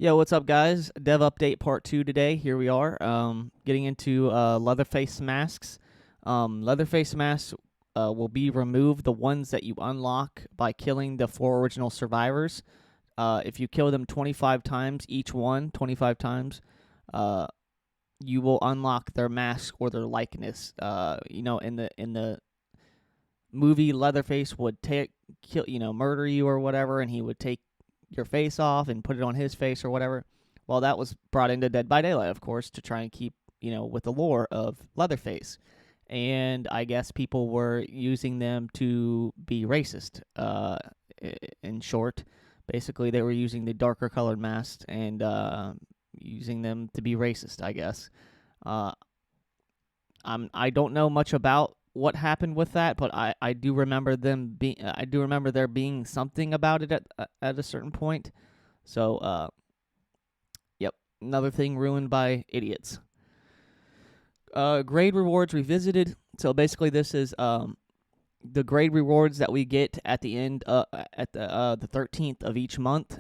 Yo, what's up, guys? Dev update part 2 today. Here we are, getting into Leatherface Masks. Leatherface Masks will be removed, the ones that you unlock by killing the 4 original survivors. If you kill them 25 times, each one, 25 times, you will unlock their mask or their likeness. In the movie, Leatherface would murder you or whatever, and he would take your face off and put it on his face or whatever. Well, that was brought into Dead by Daylight, of course, to try and keep, with the lore of Leatherface. And I guess people were using them to be racist. In short, basically, they were using the darker colored masks and using them to be racist, I guess. I don't know much about what happened with that, but I do remember there being something about it at a certain point. So yep, another thing ruined by idiots. Grade rewards revisited. So basically, this is the grade rewards that we get at the end at the 13th of each month.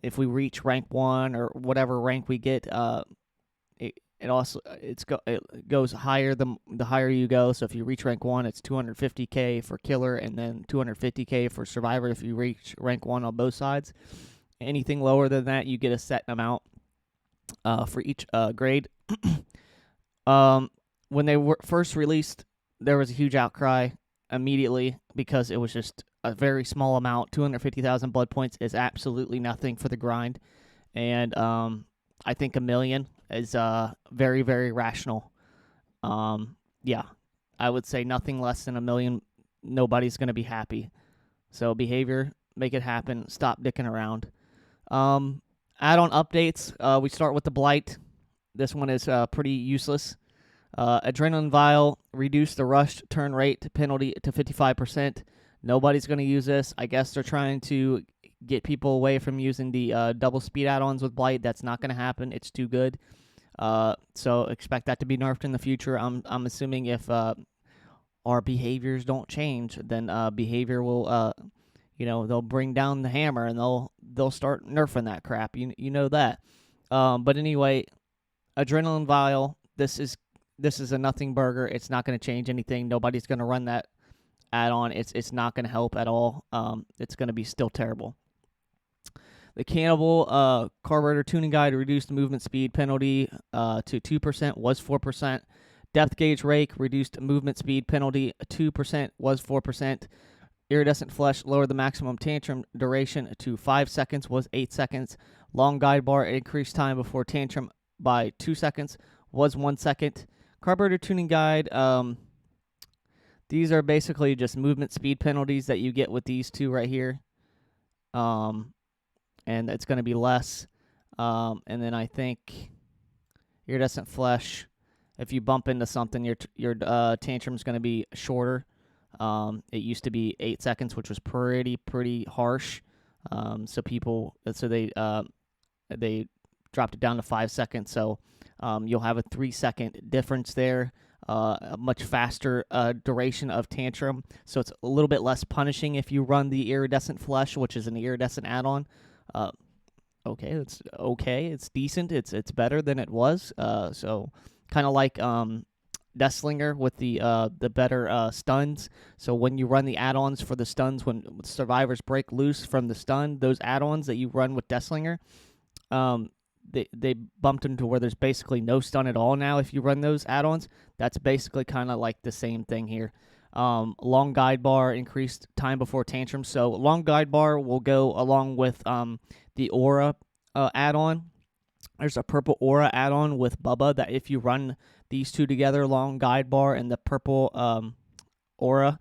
If we reach rank 1 or whatever rank we get, it goes higher the higher you go. So if you reach rank 1, it's 250k for killer, and then 250k for survivor if you reach rank 1 on both sides. Anything lower than that, you get a set amount for each grade. When they were first released, there was a huge outcry immediately because it was just a very small amount. 250,000 blood points is absolutely nothing for the grind, and I think 1 million is very, very rational. Yeah, I would say nothing less than 1 million. Nobody's going to be happy. So behavior, make it happen. Stop dicking around. Add-on updates. We start with the Blight. This one is pretty useless. Adrenaline Vial, reduce the rush turn rate penalty to 55%. Nobody's going to use this. I guess they're trying to get people away from using the double speed add-ons with Blight. That's not going to happen. It's too good. So expect that to be nerfed in the future. I'm assuming if our behaviors don't change, then behavior will they'll bring down the hammer and they'll start nerfing that crap. You know that. But anyway, Adrenaline Vial. This is a nothing burger. It's not going to change anything. Nobody's going to run that add-on. It's not going to help at all. It's going to be still terrible. The Cannibal Carburetor Tuning Guide reduced movement speed penalty to 2%, was 4%. Depth Gauge Rake reduced movement speed penalty 2%, was 4%. Iridescent Flesh lowered the maximum tantrum duration to 5 seconds, was 8 seconds. Long Guide Bar increased time before tantrum by 2 seconds, was 1 second. Carburetor Tuning Guide, these are basically just movement speed penalties that you get with these two right here. And it's going to be less. And then I think Iridescent Flesh, if you bump into something, your tantrum's going to be shorter. It used to be 8 seconds, which was pretty harsh. So they dropped it down to 5 seconds. So you'll have a 3-second difference there. A much faster duration of tantrum. So it's a little bit less punishing if you run the Iridescent Flesh, which is an iridescent add-on. Okay, it's okay. It's decent. It's better than it was. So kind of like Deathslinger with the better stuns. So when you run the add-ons for the stuns, when survivors break loose from the stun, those add-ons that you run with Deathslinger, they bumped them to where there's basically no stun at all now. If you run those add-ons, that's basically kind of like the same thing here. Long Guide Bar increased time before tantrum. So Long Guide Bar will go along with the Aura add-on. There's a purple Aura add-on with Bubba that if you run these two together, Long Guide Bar and the purple Aura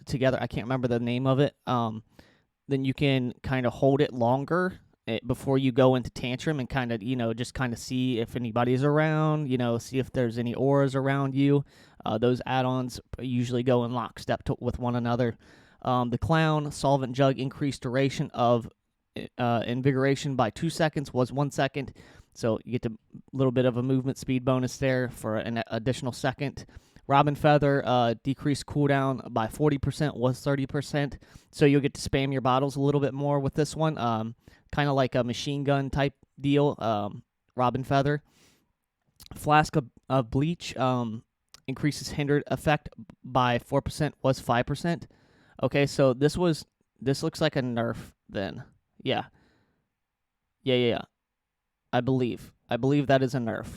together, I can't remember the name of it, then you can kind of hold it longer before you go into tantrum and kind of, just kind of see if anybody's around, see if there's any auras around you. Those add-ons usually go in lockstep with one another. The Clown Solvent Jug increased duration of invigoration by 2 seconds, was 1 second. So you get a little bit of a movement speed bonus there for an additional second. Robin Feather decreased cooldown by 40%, was 30%. So you'll get to spam your bottles a little bit more with this one. Kind of like a machine gun type deal. Robin Feather. Flask of Bleach increases hindered effect by 4%, was 5%. Okay, so this looks like a nerf then. Yeah. I believe that is a nerf.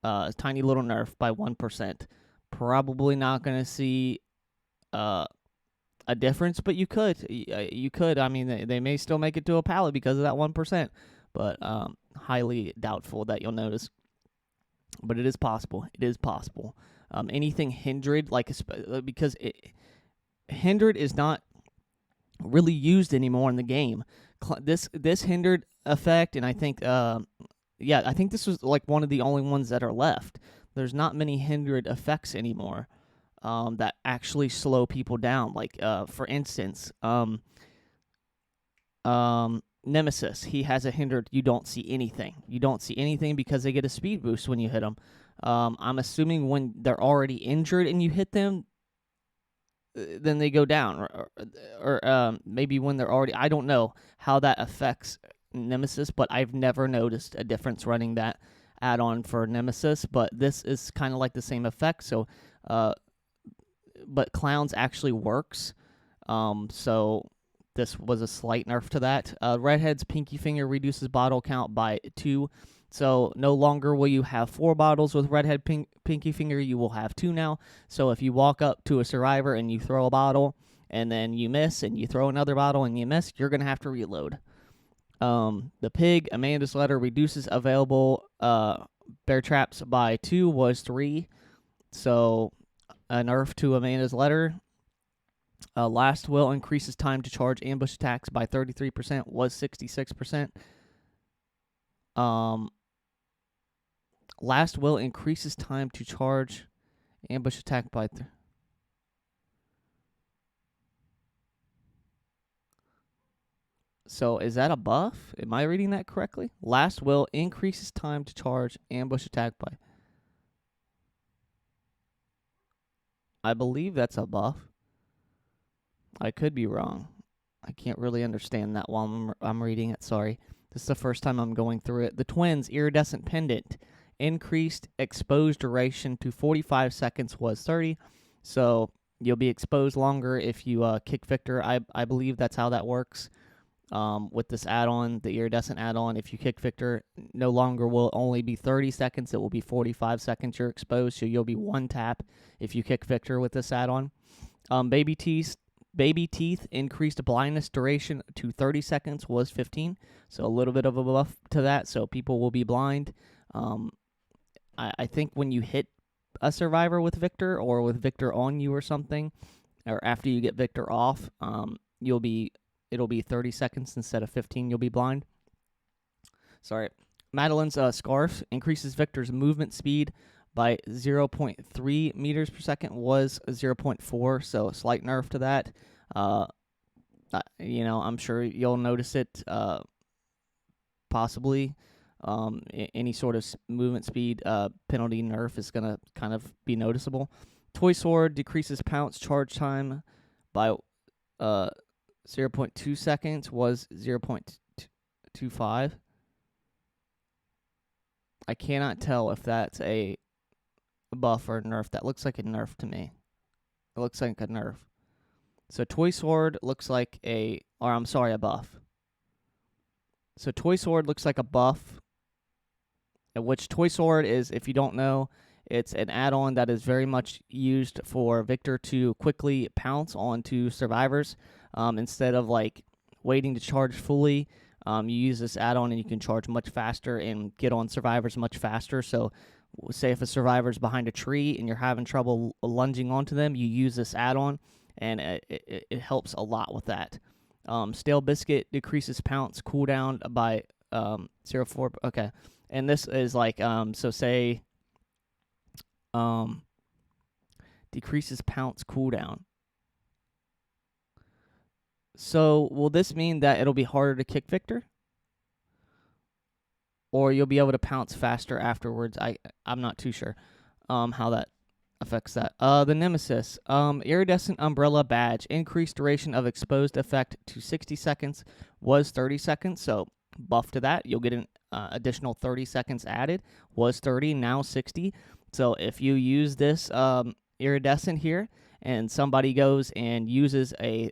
A tiny little nerf by 1%. Probably not going to see a difference, but you could. I mean, they may still make it to a pallet because of that 1%, but highly doubtful that you'll notice. But it is possible. It is possible. Anything hindered, because hindered is not really used anymore in the game. This hindered effect, and I think I think this was like one of the only ones that are left. There's not many hindered effects anymore that actually slow people down. Like for instance, Nemesis, he has a hindered. You don't see anything. You don't see anything because they get a speed boost when you hit them. I'm assuming when they're already injured and you hit them, then they go down, or maybe when they're already. I don't know how that affects Nemesis, but I've never noticed a difference running that add-on for Nemesis. But this is kind of like the same effect. So, but Clowns actually works. So this was a slight nerf to that. Redhead's Pinky Finger reduces bottle count by 2. So no longer will you have 4 bottles with Redhead Pinky Finger. You will have 2 now. So if you walk up to a survivor and you throw a bottle and then you miss and you throw another bottle and you miss, you're going to have to reload. The Pig, Amanda's Letter, reduces available bear traps by 2, was 3. So a nerf to Amanda's Letter. Last Will increases time to charge ambush attacks by 33%, was 66%. Last Will increases time to charge ambush attack by... So is that a buff? Am I reading that correctly? Last Will increases time to charge ambush attack by... I believe that's a buff. I could be wrong. I can't really understand that while I'm reading it. Sorry. This is the first time I'm going through it. The Twins, Iridescent Pendant, increased exposed duration to 45 seconds, was 30. So you'll be exposed longer if you kick Victor. I believe that's how that works. With this add-on, the Iridescent add-on, if you kick Victor, no longer will only be 30 seconds. It will be 45 seconds you're exposed, so you'll be 1 tap if you kick Victor with this add-on. Baby Teeth increased blindness duration to 30 seconds, was 15. So a little bit of a buff to that, so people will be blind. I think when you hit a survivor with Victor or with Victor on you or something, or after you get Victor off, it'll be 30 seconds instead of 15. You'll be blind. Sorry. Madeline's Scarf increases Victor's movement speed by 0.3 meters per second, was 0.4, so a slight nerf to that. I'm sure you'll notice it possibly. Any sort of movement speed penalty nerf is going to kind of be noticeable. Toy Sword decreases pounce charge time by 0.2 seconds, was 0.25. I cannot tell if that's a buff or a nerf. That looks like a nerf to me. It looks like a nerf. So Toy Sword looks like a buff. So Toy Sword looks like a buff, which Toy Sword is, if you don't know, it's an add-on that is very much used for Victor to quickly pounce onto survivors. Instead of waiting to charge fully, you use this add-on and you can charge much faster and get on survivors much faster. So say if a survivor's behind a tree and you're having trouble lunging onto them, you use this add-on, and it helps a lot with that. Stale Biscuit decreases pounce cooldown by 0.4. Okay, and this is decreases pounce cooldown. So will this mean that it'll be harder to kick Victor? Or you'll be able to pounce faster afterwards? I'm not too sure how affects that. The Nemesis. Iridescent Umbrella Badge. Increased duration of exposed effect to 60 seconds was 30 seconds, so buff to that. You'll get an additional 30 seconds added. Was 30, now 60. So if you use this Iridescent here, and somebody goes and uses a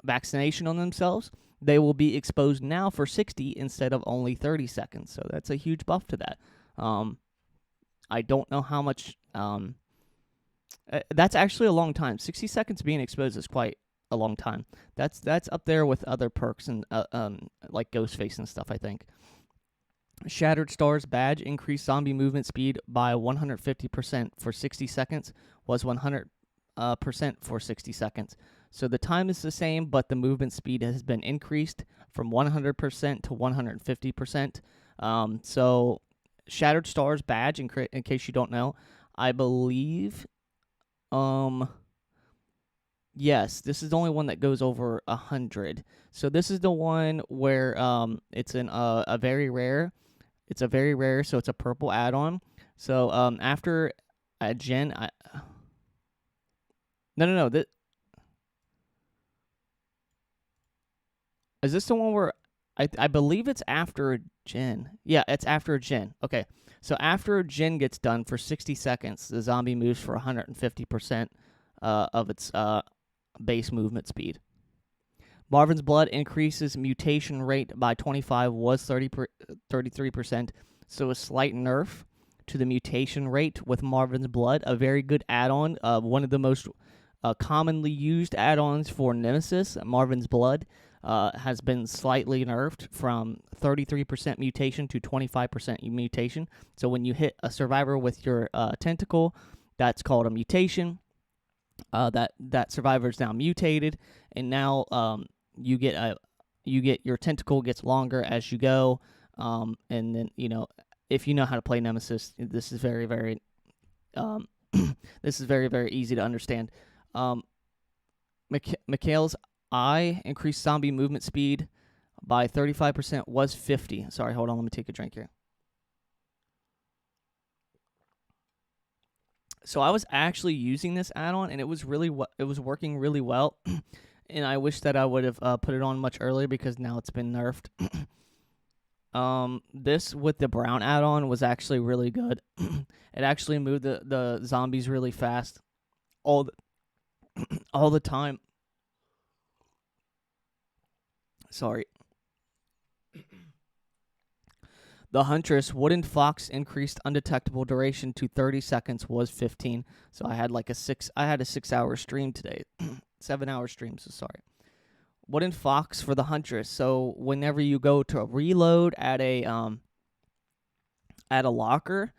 vaccination on themselves, they will be exposed now for 60 instead of only 30 seconds. So that's a huge buff to that. I don't know how much. That's actually a long time. 60 seconds being exposed is quite a long time. That's up there with other perks and like Ghostface and stuff, I think. Shattered Stars Badge. Increased zombie movement speed by 150% for 60 seconds. Was 100% for 60 seconds. So the time is the same, but the movement speed has been increased from 100% to 150%. So Shattered Stars Badge, in case you don't know, I believe, yes, this is the only one that goes over 100. So this is the one where it's a very rare. It's a very rare, so it's a purple add-on. So after a gen, no. Is this the one where I believe it's after a gen? Yeah, it's after a gen. Okay, so after a gen gets done for 60 seconds, the zombie moves for 150% of its base movement speed. Marvin's Blood increases mutation rate by 25, was 33%, so a slight nerf to the mutation rate with Marvin's Blood. A very good add-on, one of the most commonly used add-ons for Nemesis, Marvin's Blood. Has been slightly nerfed from 33% mutation to 25% mutation. So when you hit a survivor with your tentacle, that's called a mutation. That survivor is now mutated, and now you get your tentacle gets longer as you go. And then if you know how to play Nemesis, this is very very this is very very easy to understand. Mikhail's Eye. Increased zombie movement speed by 35%, was 50. Sorry, hold on, let me take a drink here. So I was actually using this add-on, and it was working really well. And I wish that I would have put it on much earlier, because now it's been nerfed. This with the brown add-on was actually really good. It actually moved the zombies really fast all the time. Sorry. The Huntress Wooden Fox increased undetectable duration to 30 seconds, was 15. So I had a 6-hour stream today. 7-hour stream, so sorry. Wooden Fox for the Huntress. So whenever you go to reload at a locker,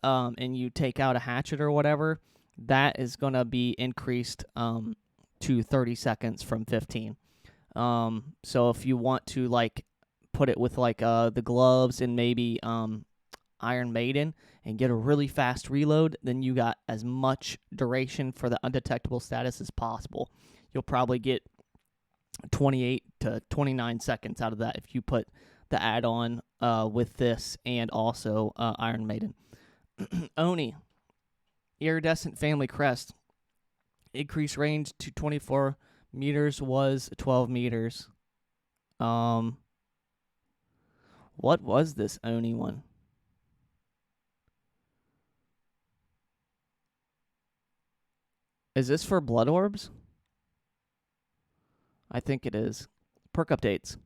and you take out a hatchet or whatever, that is gonna be increased to 30 seconds from 15. So if you want to put it with the gloves and maybe Iron Maiden and get a really fast reload, then you got as much duration for the undetectable status as possible. You'll probably get 28 to 29 seconds out of that if you put the add-on with this and also Iron Maiden. Oni, Iridescent Family Crest. Increased range to 24 meters, was 12 meters. What was this Oni one? Is this for blood orbs? I think it is. Perk updates.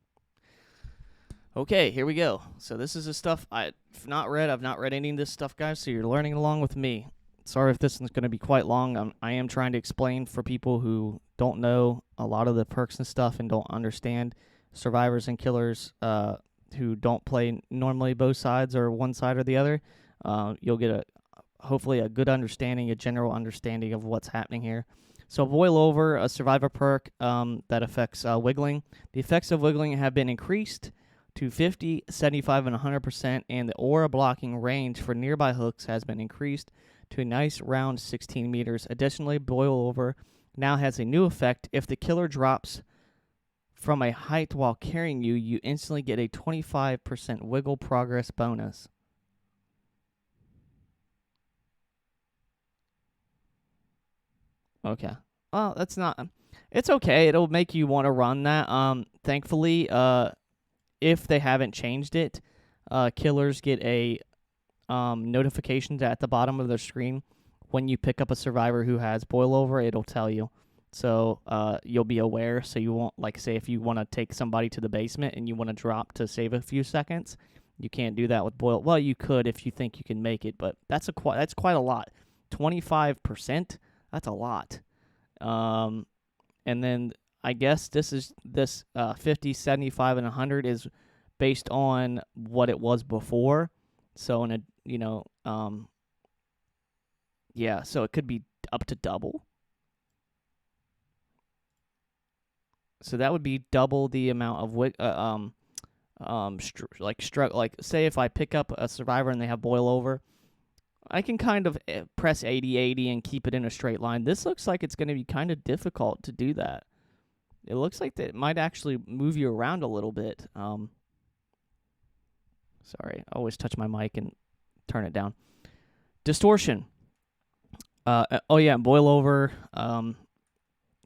Okay, here we go. So this is the stuff I've not read. I've not read any of this stuff, guys, so you're learning along with me. Sorry if this is going to be quite long. I am trying to explain for people who don't know a lot of the perks and stuff and don't understand survivors and killers who don't play normally both sides or one side or the other. You'll get hopefully a good understanding, a general understanding of what's happening here. So Boil Over, a survivor perk that affects wiggling. The effects of wiggling have been increased to 50, 75, and 100%, and the aura blocking range for nearby hooks has been increased to a nice round 16 meters. Additionally, Boil Over now has a new effect. If the killer drops from a height while carrying you, you instantly get a 25% wiggle progress bonus. Okay. Well, that's not. It's okay. It'll make you want to run that. Thankfully, if they haven't changed it, killers get a notifications at the bottom of their screen when you pick up a survivor who has boil over. It'll tell you, so you'll be aware. So you won't, like, say if you want to take somebody to the basement and you want to drop to save a few seconds, you can't do that with boil. Well, you could if you think you can make it, but that's quite a lot. 25%. That's a lot. And then I guess this 50, 75, and 100 is based on what it was before. So yeah, so it could be up to double. So that would be double the amount of like say if I pick up a survivor and they have boil over, I can kind of press 80 and keep it in a straight line. This looks like it's going to be kind of difficult to do that. It looks like that it might actually move you around a little bit. Sorry, I always touch my mic and turn it down. Distortion. Boil over.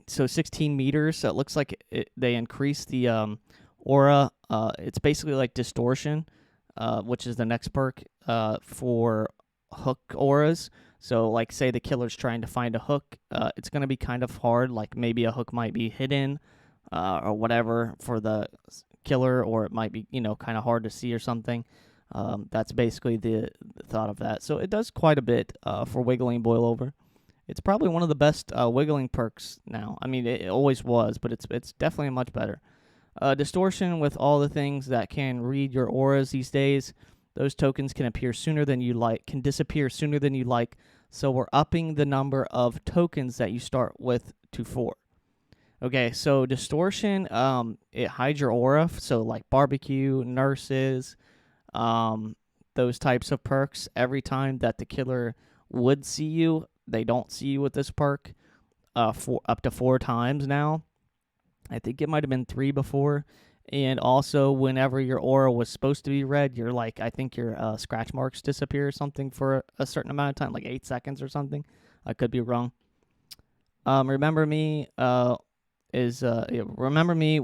So 16 meters. So it looks like they increased the aura. It's basically like Distortion, which is the next perk for hook auras. So like say the killer's trying to find a hook, it's going to be kind of hard. Like maybe a hook might be hidden or whatever for the killer, or it might be kind of hard to see or something. That's basically the thought of that. So it does quite a bit for wiggling boil over. It's probably one of the best wiggling perks now. I mean, it always was, but it's definitely much better. Distortion, with all the things that can read your auras these days, those tokens can disappear sooner than you like. So we're upping the number of tokens that you start with to 4. Okay, so Distortion, it hides your aura. So like barbecue, nurses, those types of perks. Every time that the killer would see you, they don't see you with this perk for up to 4 times now. I think it might have been 3 before. And also, whenever your aura was supposed to be red, I think your scratch marks disappear or something for a certain amount of time, like 8 seconds or something. I could be wrong. Remember Me Remember Me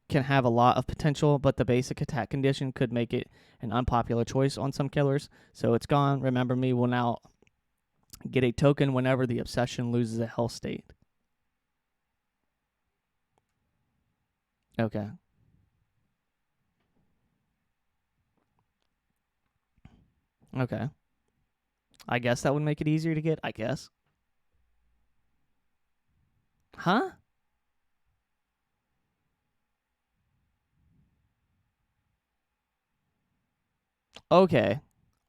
can have a lot of potential, but the basic attack condition could make it an unpopular choice on some killers. So it's gone. Remember Me will now get a token whenever the obsession loses a health state. Okay. Okay. I guess that would make it easier to get, I guess. Huh? Okay.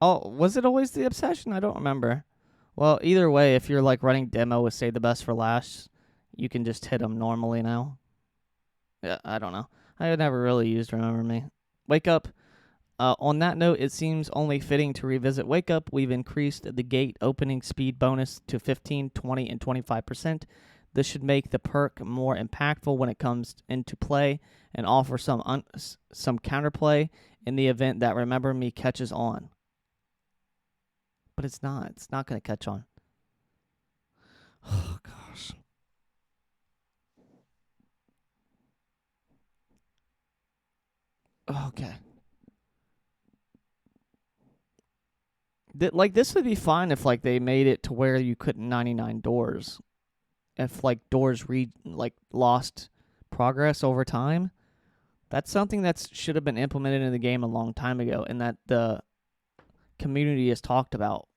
Oh, was it always the obsession? I don't remember. Well, either way, if you're like running demo with Save the Best for Last, you can just hit them normally now. Yeah, I don't know. I had never really used Remember Me. Wake Up. On that note, it seems only fitting to revisit Wake Up. We've increased the gate opening speed bonus to 15, 20, and 25%. This should make the perk more impactful when it comes into play and offer some counterplay in the event that Remember Me catches on. But it's not. It's not going to catch on. Oh, gosh. Okay. This would be fine if they made it to where you couldn't 99 doors. If doors lost progress over time. That's something that should have been implemented in the game a long time ago, and that the community has talked about.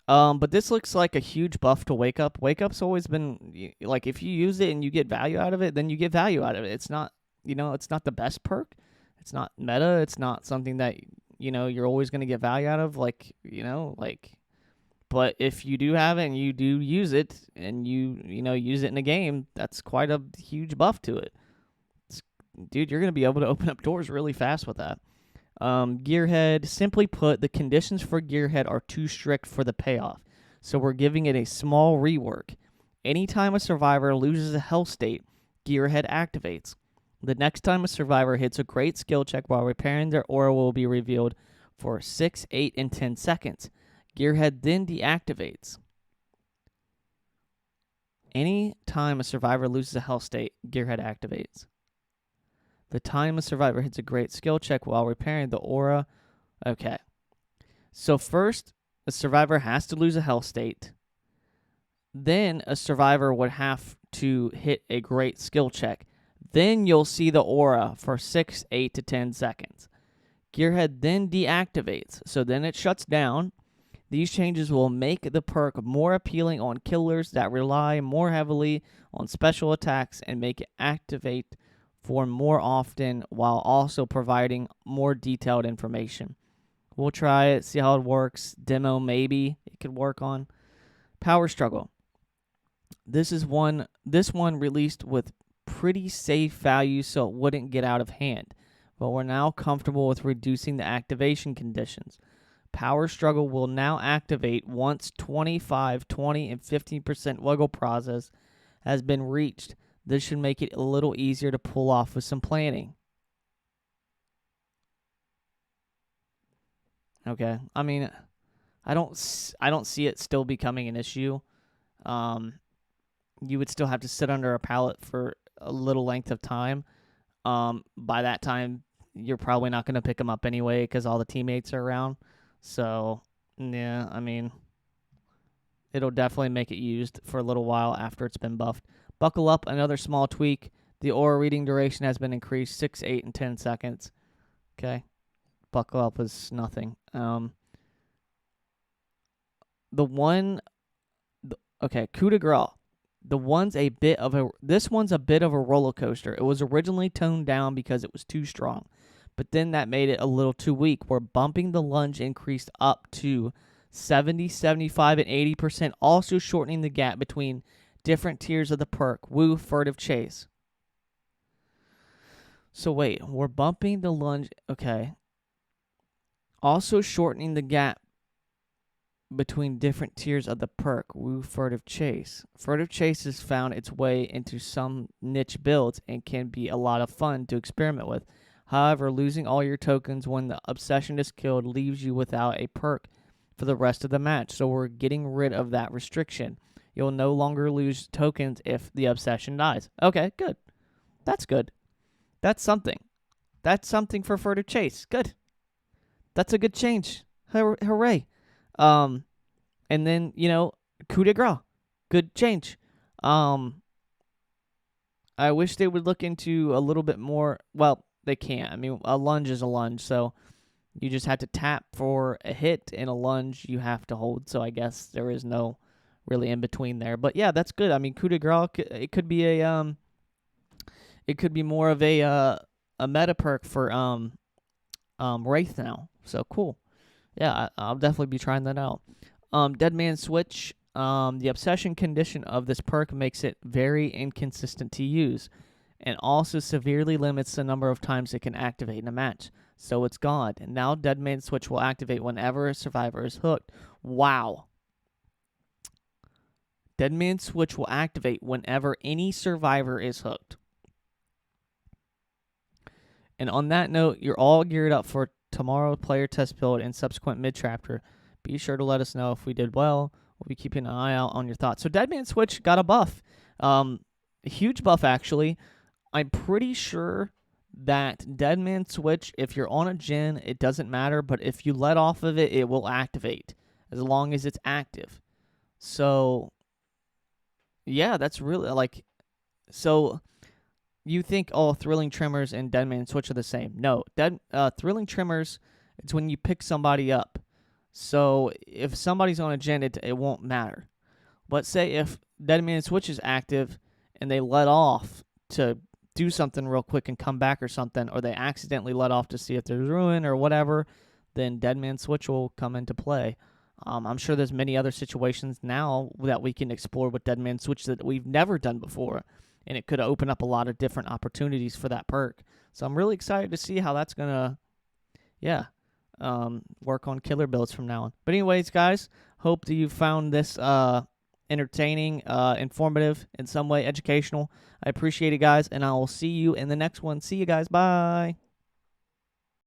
But this looks like a huge buff to Wake Up. Wake Up's always been if you use it and you get value out of it, then you get value out of it. It's not it's not the best perk. It's not meta. It's not something that you're always going to get value out of. But if you do have it and you do use it and you use it in a game, that's quite a huge buff to it. Dude, you're going to be able to open up doors really fast with that. Gearhead, simply put, the conditions for Gearhead are too strict for the payoff, so we're giving it a small rework. Anytime a survivor loses a health state, Gearhead activates. The next time a survivor hits a great skill check while repairing, their aura will be revealed for 6, 8, and 10 seconds. Gearhead then deactivates. Any time a survivor loses a health state, Gearhead activates. The time a survivor hits a great skill check while repairing the aura. Okay. So first, a survivor has to lose a health state. Then a survivor would have to hit a great skill check. Then you'll see the aura for 6, 8 to 10 seconds. Gearhead then deactivates, so then it shuts down. These changes will make the perk more appealing on killers that rely more heavily on special attacks and make it activate for more often while also providing more detailed information. We'll try it, see how it works. Demo maybe it could work on. Power Struggle. This one released with pretty safe values so it wouldn't get out of hand, but we're now comfortable with reducing the activation conditions. Power Struggle will now activate once 25, 20, and 15% wiggle process has been reached. This should make it a little easier to pull off with some planning. Okay, I mean, I don't see it still becoming an issue. You would still have to sit under a pallet for a little length of time. By that time, you're probably not going to pick them up anyway because all the teammates are around. So, yeah, I mean, it'll definitely make it used for a little while after it's been buffed. Buckle Up, another small tweak. The aura reading duration has been increased 6, 8, and 10 seconds. Okay. Buckle Up is nothing. Coup De Gras. This one's a bit of a roller coaster. It was originally toned down because it was too strong, but then that made it a little too weak, where bumping the lunge increased up to 70, 75, and 80%, also shortening the gap between different tiers of the perk. Woo, Furtive Chase. So wait, we're bumping the lunge, okay. Also shortening the gap between different tiers of the perk. Woo, Furtive Chase. Furtive Chase has found its way into some niche builds and can be a lot of fun to experiment with. However, losing all your tokens when the obsession is killed leaves you without a perk for the rest of the match, so we're getting rid of that restriction. You'll no longer lose tokens if the obsession dies. Okay, good. That's good. That's something. That's something for Furtive Chase. Good. That's a good change. Hooray. And then, Coup De Gras. Good change. I wish they would look into a little bit more. Well, they can't. I mean, a lunge is a lunge, so you just have to tap for a hit, and a lunge you have to hold. So I guess there is no really in between there. But yeah, that's good. I mean, Coup De Gras, it could be more of a meta perk for Wraith now. So cool. Yeah, I'll definitely be trying that out. Dead Man Switch. The obsession condition of this perk makes it very inconsistent to use, and also severely limits the number of times it can activate in a match. So it's gone. And now Dead Man Switch will activate whenever a survivor is hooked. Wow. Dead Man Switch will activate whenever any survivor is hooked. And on that note, you're all geared up for tomorrow's player test build and subsequent mid-chapter. Be sure to let us know if we did well. We'll be keeping an eye out on your thoughts. So Dead Man Switch got a buff. A huge buff, actually. I'm pretty sure that Dead Man Switch, if you're on a gen, it doesn't matter, but if you let off of it, it will activate as long as it's active. So, yeah, that's really, so you think, Thrilling Tremors and Dead Man Switch are the same. No, Thrilling Tremors, it's when you pick somebody up. So if somebody's on a gen, it won't matter. But say if Dead Man Switch is active and they let off to do something real quick and come back or something, or they accidentally let off to see if there's ruin or whatever, then Dead Man Switch will come into play. I'm sure there's many other situations now that we can explore with Dead Man Switch that we've never done before, and it could open up a lot of different opportunities for that perk. So I'm really excited to see how that's going to, work on killer builds from now on. But anyways, guys, hope that you found this entertaining, informative, in some way educational. I appreciate it, guys, and I will see you in the next one. See you guys. Bye.